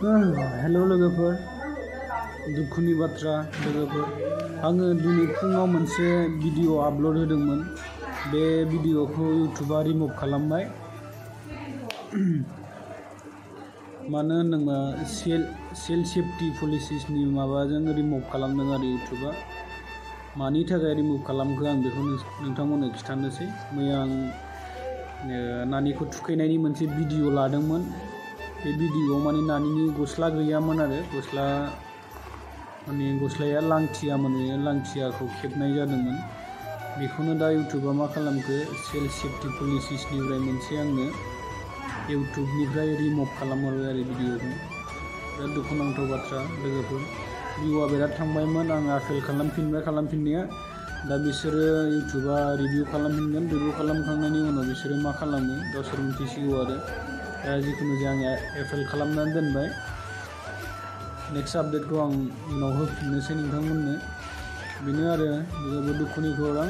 hello लोगोफोर दुखुनि बाथ्रा लोगोफोर आङो दिनै फुङाव मोनसे भिडिअ आपल'ड होदोंमोन बे भिडिअखौ इउट्युबआ रिमुभ खालामबाय मानो होनोबा सेल्फ सेफ्टि पलिसिसनि माबाजों रिमुभ खालामदों आरो इउट्युबआ मानि थाखाय रिमुभ खालामखो आं बेखौ नोंथांमोननो खिथानोसै मैया आं नानिखौ थुखैनायनि मोनसे भिडिअ लादोंमोन बे भिडिअआव माने नानिनि गस्ला गैयामोन आरो गस्लाया लांथियामोन लांथियाखौ खेबनाय जादोंमोन बेखौनो दा इउट्युबआ मा खालामखो सेल्फ सेफ्टि पलिसिसनिफ्राय मोनसे आंनो इउट्युबनिफ्राय रिमुभ खालामहरबाय आरो भिडिअखौ बिराद दुखुनांथाव बाथ्रा लोगोफोर भिउआ बिराद थांबायमोन आं आपेल खालामफिननाया दा बिसोरो इउट्युबआ रिभिउ खालामफिनगोन रिभिउ खालामखांनायनि उनाव बिसोरो मा खालामो गावसोर मिथिसिगौ आरो दा जिखुनु जाया आं एपेल खालामनानै दोनबाय नेक्स्ट आपडेटखौ आं उनाव होफिननोसै नोंथांमोननो बेनो आरो जोबोद दुखुनि खौरां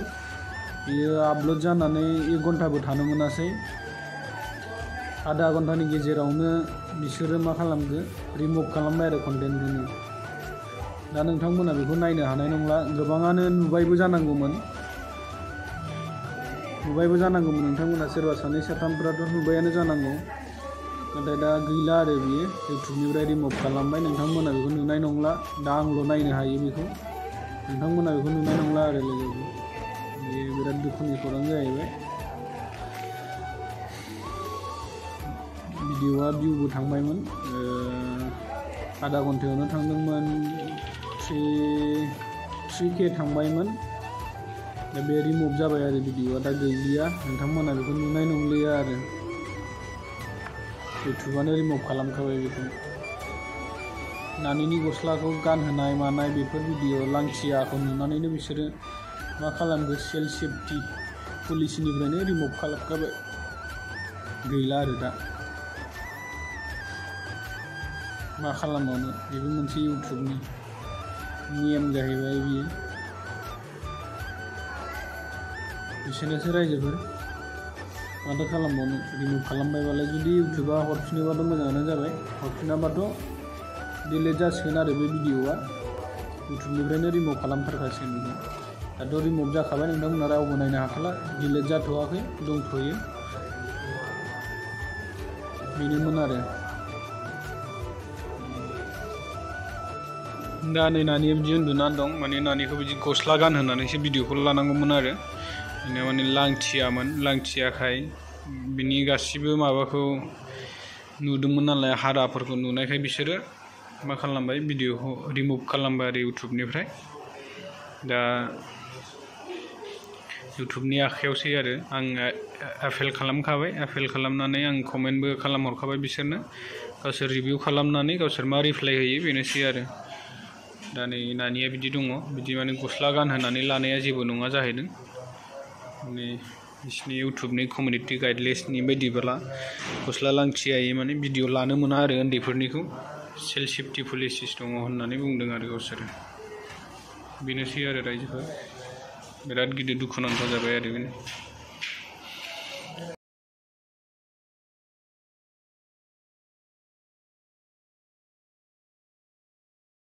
बियो आपल'ड जानानै 1 घन्टाबो थानो मोनासै आधा घन्टानि गेजेरावनो बिसोरो मा खालामखो रिमुभ खालामबाय आरो कन्टेन्टखौनो दा नोंथांमोना बेखौ नायनो हानाय नंला गोबाङानो नुबायबो जानांगौमोन नोंथांमोना सोरबा सानै साथामफोराथ' नुबायानो जानांगौ नाथाय दा गैला आरो बियो इउट्युबनिफ्राय रिमुभ खालामबाय नोंथांमोना बेखौ नुनाय नंला दा आंल' नायनो हायो बेखौ नोंथांमोना बेखौ नुनाय नंला आरो लोगोफोर बेयो बिराद दुखुनि खौरां जाहैबाय भिडिअआ भिउबो थांबायमोन आधा घन्टायावनो थांदोंमोन 3K थांबायमोन दा बे रिमुभ जाबाय आरो भिडिअआ दा गैलिया नोंथांमोना बेखौ नुनाय नंलिया आरो इउट्युबआनो रिमुभ खालामखाबाय बेखौ नानिनि गस्लाखौ गानहोनाय मानाय बेफोर भिडिअ लांथियाखौ नुनानैनो बिसोरो मा खालामखो सेल्फ सेफ्टि पलिसिनिफ्रायनो रिमुभ खालामखाबाय गैला आरो दा मा खालामबावनो बेबो मोनसे इउट्युबनि नियम जाहैबाय बियो बिसोरनोसो रायजोफोर माथो खालामबावनो रिमुभ खालामबायबालाय जुदि इउट्युबआ हरफिनोबाथ' मोजाङानो जाबाय हरफिनाबाथ' डिलिट जासिगोन आरो बे भिडिअआ इउट्युबनिफ्रायनो रिमुभ खालामथारखासिगोन बेखौ दाथ' रिमुभ जाखाबाय नोंथांमोना रावबो नायनो हाखाला डिलिट जाथ'वाखै दंथ'यो बेनोमोन आरो दा नै नानिया बिदि उन्दुनानै दं माने नानिखौ बिदि गस्ला गानहोनानैसो भिडिअखौ लानांगौमोन आरो बेना माने लांथियाखाय बिनि गासिबो माबाखौ नुदोंमोन नालाय हाराफोरखौ नुनायखाय बिसोरो मा खालामबाय भिडिअखौ रिमुभ खालामबाय आरो इउट्युबनिफ्राय दा इउट्युबनि आखायावसै आरो आं आपेल खालामनानै आं कमेन्टबो खालामहरखाबाय बिसोरनो गावसोर रिभिउ खालामनानै गावसोर मा रिप्लाय होयो बेनोसै आरो दा नै नानिया बिदि दङ बिदि माने गस्ला गानहोनानै लानाया जेबो नङा जाहैदों माने बिसिनि इउट्युबनि कमिउनिटि गाइडलाइन्सनि बायदिब्ला गस्ला लांथियायै माने भिडिअ लानो मोना आरो उन्दैफोरनिखौ सेल्फ सेफ्टि पलिसिस दङ होननानै बुंदों आरो गावसोरो बेनोसै आरो रायजोफोर बिराद गिदिर दुखुनांथाव जाबाय आरो बेनो